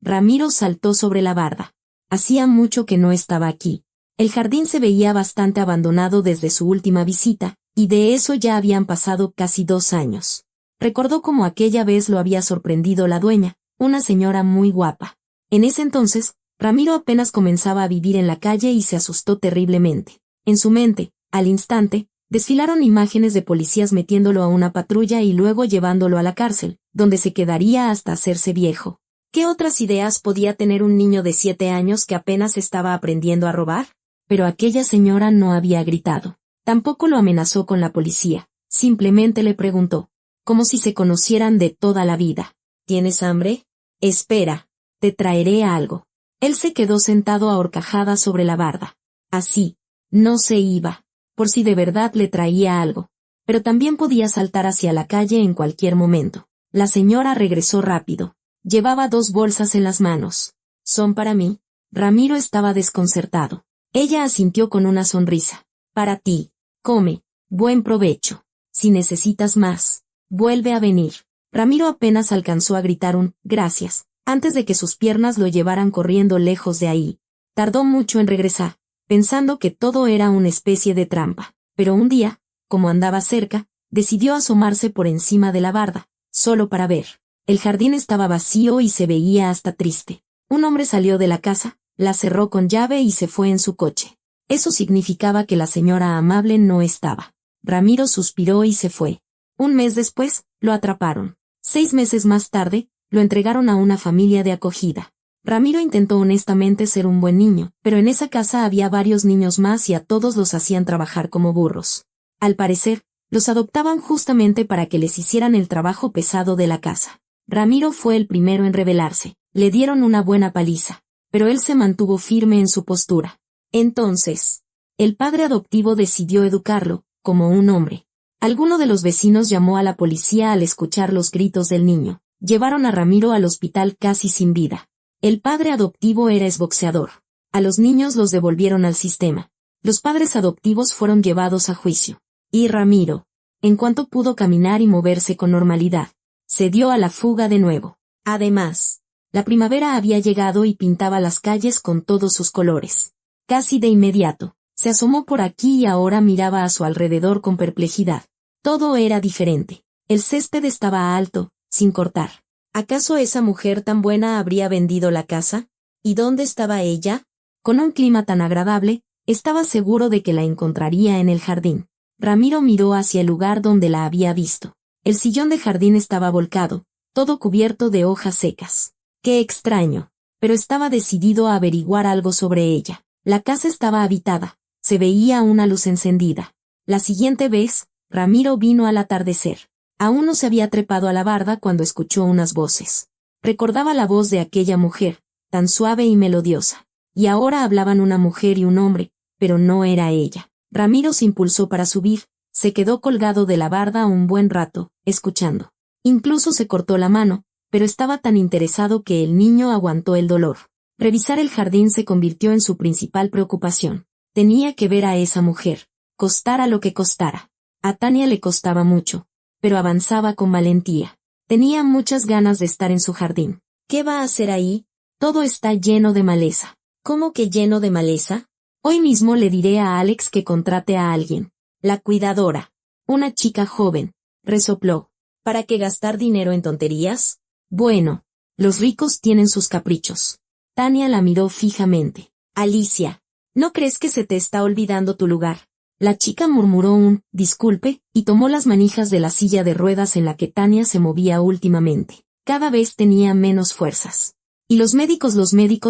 Ramiro saltó sobre la barda. Hacía mucho que no estaba aquí. El jardín se veía bastante abandonado desde su última visita, y de eso ya habían pasado casi 2 años. Recordó cómo aquella vez lo había sorprendido la dueña, una señora muy guapa. En ese entonces, Ramiro apenas comenzaba a vivir en la calle y se asustó terriblemente. En su mente, al instante, desfilaron imágenes de policías metiéndolo a una patrulla y luego llevándolo a la cárcel, donde se quedaría hasta hacerse viejo. ¿Qué otras ideas podía tener un niño de 7 años que apenas estaba aprendiendo a robar? Pero aquella señora no había gritado. Tampoco lo amenazó con la policía. Simplemente le preguntó, como si se conocieran de toda la vida. ¿Tienes hambre? Espera, te traeré algo. Él se quedó sentado a horcajadas sobre la barda. Así, no se iba, por si de verdad le traía algo. Pero también podía saltar hacia la calle en cualquier momento. La señora regresó rápido. Llevaba 2 bolsas en las manos. ¿Son para mí? Ramiro estaba desconcertado. Ella asintió con una sonrisa. Para ti. Come. Buen provecho. Si necesitas más, vuelve a venir. Ramiro apenas alcanzó a gritar un «gracias», antes de que sus piernas lo llevaran corriendo lejos de ahí. Tardó mucho en regresar, pensando que todo era una especie de trampa. Pero un día, como andaba cerca, decidió asomarse por encima de la barda, solo para ver. El jardín estaba vacío y se veía hasta triste. Un hombre salió de la casa, la cerró con llave y se fue en su coche. Eso significaba que la señora amable no estaba. Ramiro suspiró y se fue. Un mes después, lo atraparon. 6 meses más tarde, lo entregaron a una familia de acogida. Ramiro intentó honestamente ser un buen niño, pero en esa casa había varios niños más y a todos los hacían trabajar como burros. Al parecer, los adoptaban justamente para que les hicieran el trabajo pesado de la casa. Ramiro fue el primero en rebelarse. Le dieron una buena paliza, pero él se mantuvo firme en su postura. Entonces, el padre adoptivo decidió educarlo, como un hombre. Alguno de los vecinos llamó a la policía al escuchar los gritos del niño. Llevaron a Ramiro al hospital casi sin vida. El padre adoptivo era exboxeador. A los niños los devolvieron al sistema. Los padres adoptivos fueron llevados a juicio. Y Ramiro, en cuanto pudo caminar y moverse con normalidad, se dio a la fuga de nuevo. Además, la primavera había llegado y pintaba las calles con todos sus colores. Casi de inmediato, se asomó por aquí y ahora miraba a su alrededor con perplejidad. Todo era diferente. El césped estaba alto, sin cortar. ¿Acaso esa mujer tan buena habría vendido la casa? ¿Y dónde estaba ella? Con un clima tan agradable, estaba seguro de que la encontraría en el jardín. Ramiro miró hacia el lugar donde la había visto. El sillón de jardín estaba volcado, todo cubierto de hojas secas. ¡Qué extraño! Pero estaba decidido a averiguar algo sobre ella. La casa estaba habitada. Se veía una luz encendida. La siguiente vez, Ramiro vino al atardecer. Aún no se había trepado a la barda cuando escuchó unas voces. Recordaba la voz de aquella mujer, tan suave y melodiosa. Y ahora hablaban una mujer y un hombre, pero no era ella. Ramiro se impulsó para subir, se quedó colgado de la barda un buen rato, escuchando. Incluso se cortó la mano, pero estaba tan interesado que el niño aguantó el dolor. Revisar el jardín se convirtió en su principal preocupación. Tenía que ver a esa mujer, costara lo que costara. A Tania le costaba mucho, pero avanzaba con valentía. Tenía muchas ganas de estar en su jardín. ¿Qué va a hacer ahí? Todo está lleno de maleza. ¿Cómo que lleno de maleza? Hoy mismo le diré a Alex que contrate a alguien. La cuidadora. Una chica joven. Resopló. ¿Para qué gastar dinero en tonterías? Bueno, los ricos tienen sus caprichos. Tania la miró fijamente. Alicia, ¿no crees que se te está olvidando tu lugar? La chica murmuró un «disculpe» y tomó las manijas de la silla de ruedas en la que Tania se movía últimamente. Cada vez tenía menos fuerzas. Y los médicos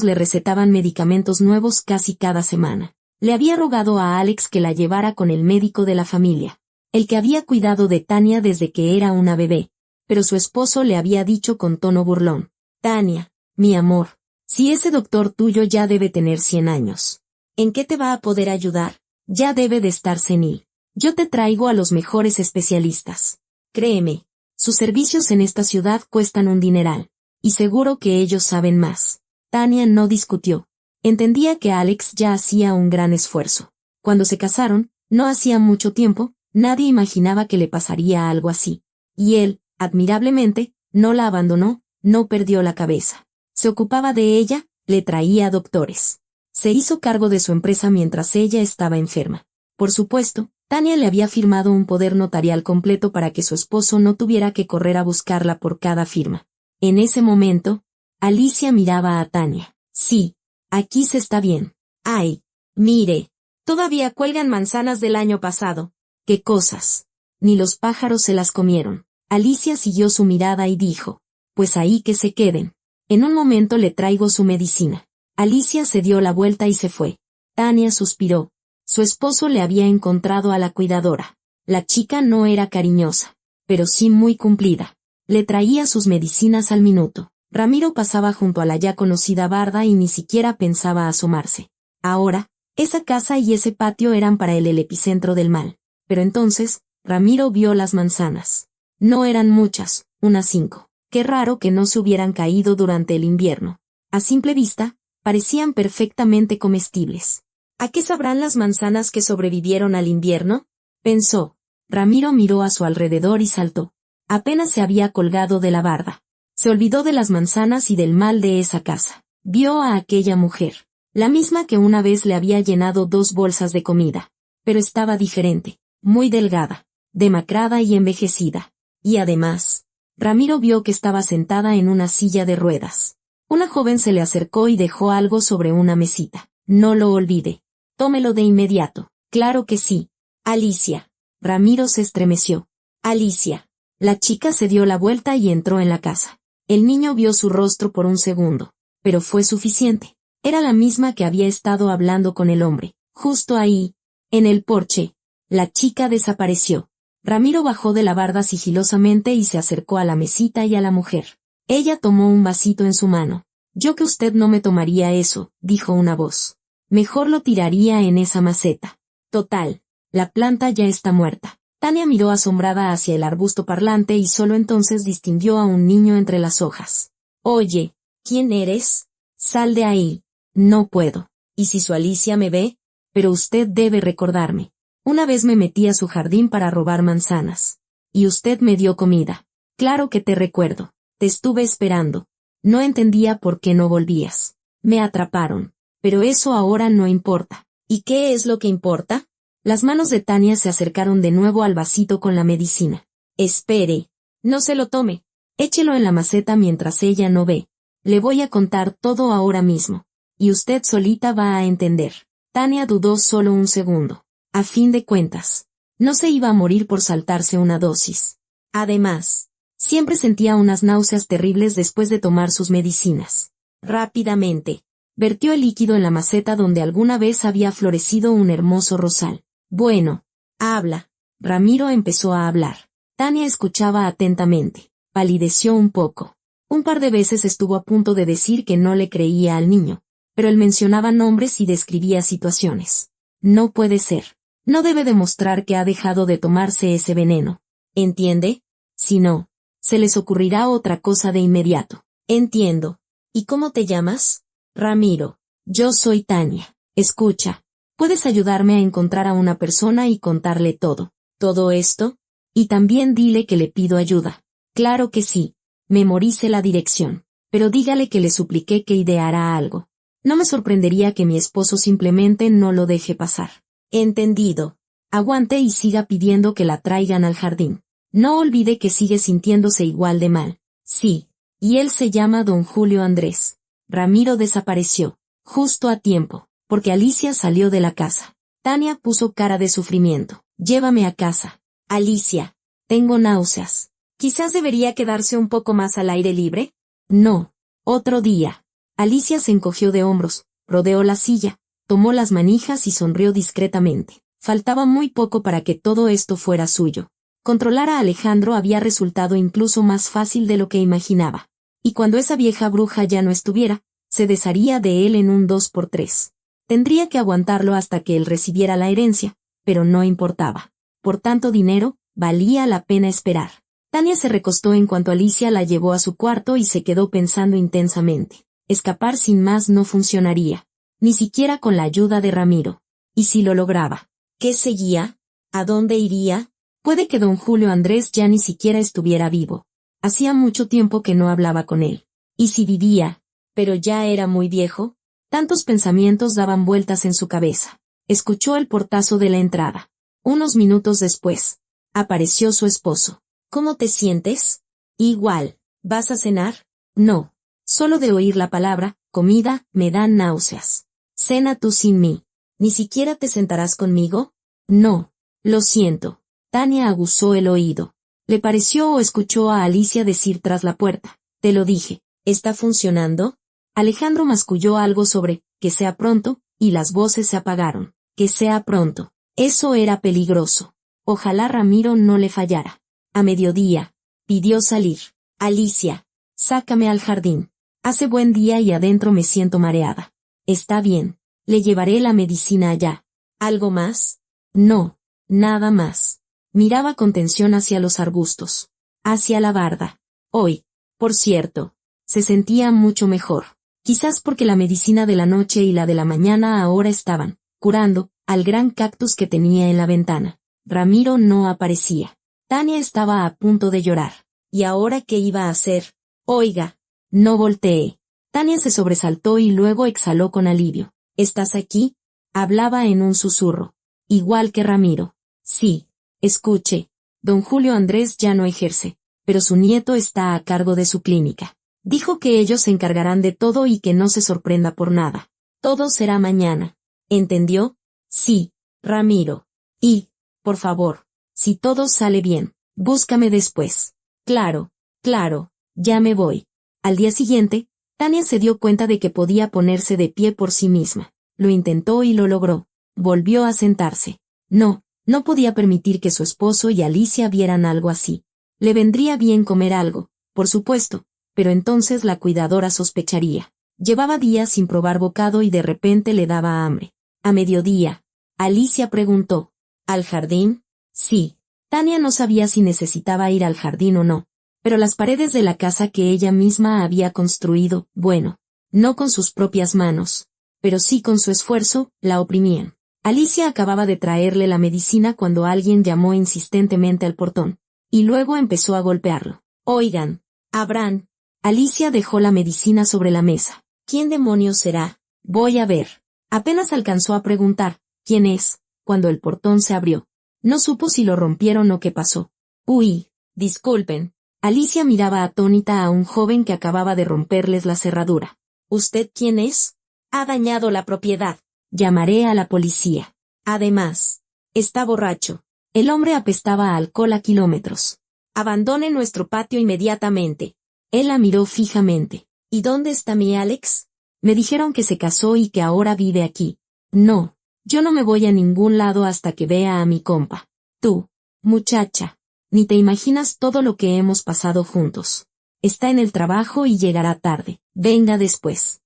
le recetaban medicamentos nuevos casi cada semana. Le había rogado a Alex que la llevara con el médico de la familia, el que había cuidado de Tania desde que era una bebé. Pero su esposo le había dicho con tono burlón. Tania, mi amor, si ese doctor tuyo ya debe tener 100 años. ¿En qué te va a poder ayudar? Ya debe de estar senil. Yo te traigo a los mejores especialistas. Créeme, sus servicios en esta ciudad cuestan un dineral. Y seguro que ellos saben más. Tania no discutió. Entendía que Alex ya hacía un gran esfuerzo. Cuando se casaron, no hacía mucho tiempo, nadie imaginaba que le pasaría algo así. Y él, admirablemente, no la abandonó, no perdió la cabeza. Se ocupaba de ella, le traía doctores. Se hizo cargo de su empresa mientras ella estaba enferma. Por supuesto, Tania le había firmado un poder notarial completo para que su esposo no tuviera que correr a buscarla por cada firma. En ese momento, Alicia miraba a Tania. Sí, aquí se está bien. Ay, mire, todavía cuelgan manzanas del año pasado. ¿Qué cosas? Ni los pájaros se las comieron. Alicia siguió su mirada y dijo, pues ahí que se queden. En un momento le traigo su medicina. Alicia se dio la vuelta y se fue. Tania suspiró. Su esposo le había encontrado a la cuidadora. La chica no era cariñosa, pero sí muy cumplida. Le traía sus medicinas al minuto. Ramiro pasaba junto a la ya conocida barda y ni siquiera pensaba asomarse. Ahora, esa casa y ese patio eran para él el epicentro del mal. Pero entonces, Ramiro vio las manzanas. No eran muchas, unas 5. Qué raro que no se hubieran caído durante el invierno. A simple vista, parecían perfectamente comestibles. ¿A qué sabrán las manzanas que sobrevivieron al invierno?, pensó. Ramiro miró a su alrededor y saltó. Apenas se había colgado de la barda. Se olvidó de las manzanas y del mal de esa casa. Vio a aquella mujer, la misma que una vez le había llenado 2 bolsas de comida. Pero estaba diferente, muy delgada, demacrada y envejecida. Y además, Ramiro vio que estaba sentada en una silla de ruedas. Una joven se le acercó y dejó algo sobre una mesita. No lo olvide. Tómelo de inmediato. Claro que sí. Alicia. Ramiro se estremeció. Alicia. La chica se dio la vuelta y entró en la casa. El niño vio su rostro por un segundo, pero fue suficiente. Era la misma que había estado hablando con el hombre. Justo ahí, en el porche, la chica desapareció. Ramiro bajó de la barda sigilosamente y se acercó a la mesita y a la mujer. Ella tomó un vasito en su mano. Yo que usted no me tomaría eso, dijo una voz. Mejor lo tiraría en esa maceta. Total, la planta ya está muerta. Tania miró asombrada hacia el arbusto parlante y solo entonces distinguió a un niño entre las hojas. Oye, ¿quién eres? Sal de ahí. No puedo. ¿Y si su Alicia me ve? Pero usted debe recordarme. Una vez me metí a su jardín para robar manzanas. Y usted me dio comida. Claro que te recuerdo. Te estuve esperando. No entendía por qué no volvías. Me atraparon. Pero eso ahora no importa. ¿Y qué es lo que importa? Las manos de Tania se acercaron de nuevo al vasito con la medicina. Espere. No se lo tome. Échelo en la maceta mientras ella no ve. Le voy a contar todo ahora mismo. Y usted solita va a entender. Tania dudó solo un segundo. A fin de cuentas, no se iba a morir por saltarse una dosis. Además, siempre sentía unas náuseas terribles después de tomar sus medicinas. Rápidamente, vertió el líquido en la maceta donde alguna vez había florecido un hermoso rosal. Bueno, habla. Ramiro empezó a hablar. Tania escuchaba atentamente. Palideció un poco. Un par de veces estuvo a punto de decir que no le creía al niño, pero él mencionaba nombres y describía situaciones. No puede ser. No debe demostrar que ha dejado de tomarse ese veneno. ¿Entiende? Si no, se les ocurrirá otra cosa de inmediato. Entiendo. ¿Y cómo te llamas? Ramiro. Yo soy Tania. Escucha. ¿Puedes ayudarme a encontrar a una persona y contarle todo? ¿Todo esto? Y también dile que le pido ayuda. Claro que sí. Memorice la dirección. Pero dígale que le supliqué que ideara algo. No me sorprendería que mi esposo simplemente no lo deje pasar. Entendido. Aguante y siga pidiendo que la traigan al jardín. No olvide que sigue sintiéndose igual de mal. Sí. Y él se llama don Julio Andrés. Ramiro desapareció. Justo a tiempo, porque Alicia salió de la casa. Tania puso cara de sufrimiento. Llévame a casa. Alicia. Tengo náuseas. ¿Quizás debería quedarse un poco más al aire libre? No. Otro día. Alicia se encogió de hombros, rodeó la silla, tomó las manijas y sonrió discretamente. Faltaba muy poco para que todo esto fuera suyo. Controlar a Alejandro había resultado incluso más fácil de lo que imaginaba. Y cuando esa vieja bruja ya no estuviera, se desharía de él en un 2x3. Tendría que aguantarlo hasta que él recibiera la herencia, pero no importaba. Por tanto dinero, valía la pena esperar. Tania se recostó en cuanto Alicia la llevó a su cuarto y se quedó pensando intensamente. Escapar sin más no funcionaría, ni siquiera con la ayuda de Ramiro. ¿Y si lo lograba? ¿Qué seguía? ¿A dónde iría? Puede que don Julio Andrés ya ni siquiera estuviera vivo. Hacía mucho tiempo que no hablaba con él. ¿Y si vivía? Pero ya era muy viejo. Tantos pensamientos daban vueltas en su cabeza. Escuchó el portazo de la entrada. Unos minutos después, apareció su esposo. ¿Cómo te sientes? Igual. ¿Vas a cenar? No. Solo de oír la palabra, comida, me dan náuseas. Cena tú sin mí. ¿Ni siquiera te sentarás conmigo? No. Lo siento. Tania aguzó el oído. Le pareció o escuchó a Alicia decir tras la puerta. Te lo dije. ¿Está funcionando? Alejandro masculló algo sobre, que sea pronto, y las voces se apagaron. Que sea pronto. Eso era peligroso. Ojalá Ramiro no le fallara. A mediodía, pidió salir. Alicia, sácame al jardín. Hace buen día y adentro me siento mareada. Está bien. Le llevaré la medicina allá. ¿Algo más? No. Nada más. Miraba con tensión hacia los arbustos. Hacia la barda. Hoy, por cierto, se sentía mucho mejor. Quizás porque la medicina de la noche y la de la mañana ahora estaban curando al gran cactus que tenía en la ventana. Ramiro no aparecía. Tania estaba a punto de llorar. ¿Y ahora qué iba a hacer? Oiga, no voltee. Tania se sobresaltó y luego exhaló con alivio. ¿Estás aquí? Hablaba en un susurro. Igual que Ramiro. Sí. Escuche. Don Julio Andrés ya no ejerce, pero su nieto está a cargo de su clínica. Dijo que ellos se encargarán de todo y que no se sorprenda por nada. Todo será mañana. ¿Entendió? Sí, Ramiro. Y, por favor, si todo sale bien, búscame después. Claro, claro, ya me voy. Al día siguiente, Tania se dio cuenta de que podía ponerse de pie por sí misma. Lo intentó y lo logró. Volvió a sentarse. No podía permitir que su esposo y Alicia vieran algo así. Le vendría bien comer algo, por supuesto, pero entonces la cuidadora sospecharía. Llevaba días sin probar bocado y de repente le daba hambre. A mediodía, Alicia preguntó, ¿al jardín? Sí. Tania no sabía si necesitaba ir al jardín o no, pero las paredes de la casa que ella misma había construido, bueno, no con sus propias manos, pero sí con su esfuerzo, la oprimían. Alicia acababa de traerle la medicina cuando alguien llamó insistentemente al portón, y luego empezó a golpearlo. Oigan, Abraham. Alicia dejó la medicina sobre la mesa. ¿Quién demonios será? Voy a ver. Apenas alcanzó a preguntar, ¿quién es?, cuando el portón se abrió. No supo si lo rompieron o qué pasó. Uy, disculpen. Alicia miraba atónita a un joven que acababa de romperles la cerradura. ¿Usted quién es? Ha dañado la propiedad. Llamaré a la policía. Además, está borracho. El hombre apestaba a alcohol a kilómetros. Abandone nuestro patio inmediatamente. Él la miró fijamente. ¿Y dónde está mi Alex? Me dijeron que se casó y que ahora vive aquí. No, yo no me voy a ningún lado hasta que vea a mi compa. Tú, muchacha, ni te imaginas todo lo que hemos pasado juntos. Está en el trabajo y llegará tarde. Venga después.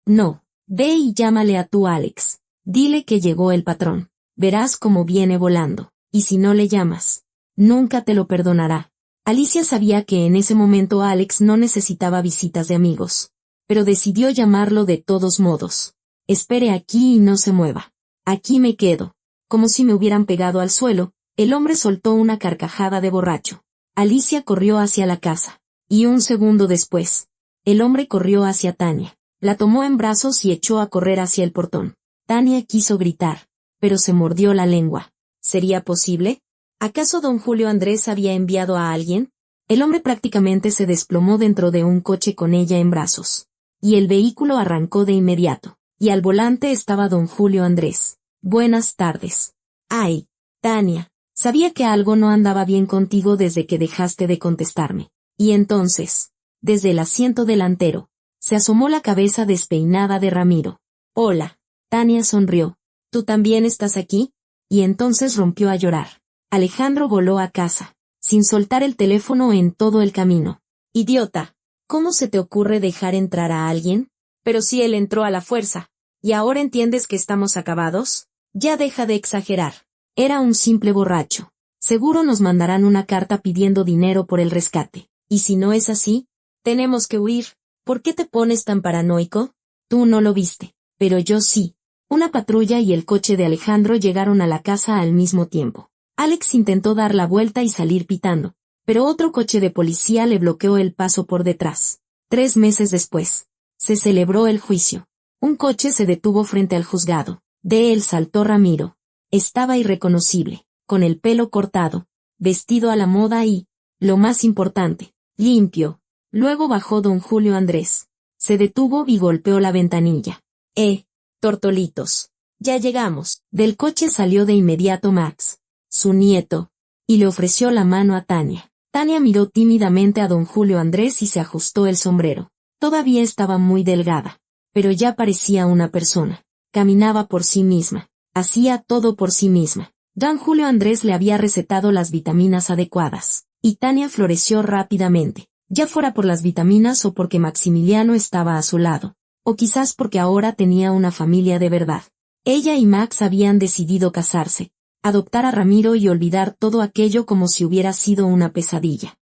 No. Ve y llámale a tu Alex. Dile que llegó el patrón. Verás cómo viene volando. Y si no le llamas, nunca te lo perdonará. Alicia sabía que en ese momento Alex no necesitaba visitas de amigos, pero decidió llamarlo de todos modos. Espere aquí y no se mueva. Aquí me quedo. Como si me hubieran pegado al suelo, el hombre soltó una carcajada de borracho. Alicia corrió hacia la casa. Y un segundo después, el hombre corrió hacia Tania. La tomó en brazos y echó a correr hacia el portón. Tania quiso gritar, pero se mordió la lengua. ¿Sería posible? ¿Acaso don Julio Andrés había enviado a alguien? El hombre prácticamente se desplomó dentro de un coche con ella en brazos. Y el vehículo arrancó de inmediato. Y al volante estaba don Julio Andrés. Buenas tardes. Ay, Tania, sabía que algo no andaba bien contigo desde que dejaste de contestarme. Y entonces, desde el asiento delantero, se asomó la cabeza despeinada de Ramiro. Hola. Tania sonrió. ¿Tú también estás aquí? Y entonces rompió a llorar. Alejandro voló a casa, sin soltar el teléfono en todo el camino. Idiota. ¿Cómo se te ocurre dejar entrar a alguien? Pero si él entró a la fuerza. ¿Y ahora entiendes que estamos acabados? Ya deja de exagerar. Era un simple borracho. Seguro nos mandarán una carta pidiendo dinero por el rescate. Y si no es así, tenemos que huir. ¿Por qué te pones tan paranoico? Tú no lo viste, pero yo sí. Una patrulla y el coche de Alejandro llegaron a la casa al mismo tiempo. Alex intentó dar la vuelta y salir pitando, pero otro coche de policía le bloqueó el paso por detrás. 3 meses después, Se celebró el juicio. Un coche se detuvo frente al juzgado. De él saltó Ramiro. Estaba irreconocible, con el pelo cortado, vestido a la moda y, lo más importante, limpio. Luego bajó don Julio Andrés. Se detuvo y golpeó la ventanilla. Tortolitos. Ya llegamos. Del coche salió de inmediato Max, su nieto, y le ofreció la mano a Tania. Tania miró tímidamente a don Julio Andrés y se ajustó el sombrero. Todavía estaba muy delgada, pero ya parecía una persona. Caminaba por sí misma. Hacía todo por sí misma. Don Julio Andrés le había recetado las vitaminas adecuadas, y Tania floreció rápidamente, ya fuera por las vitaminas o porque Maximiliano estaba a su lado, o quizás porque ahora tenía una familia de verdad. Ella y Max habían decidido casarse, adoptar a Ramiro y olvidar todo aquello como si hubiera sido una pesadilla.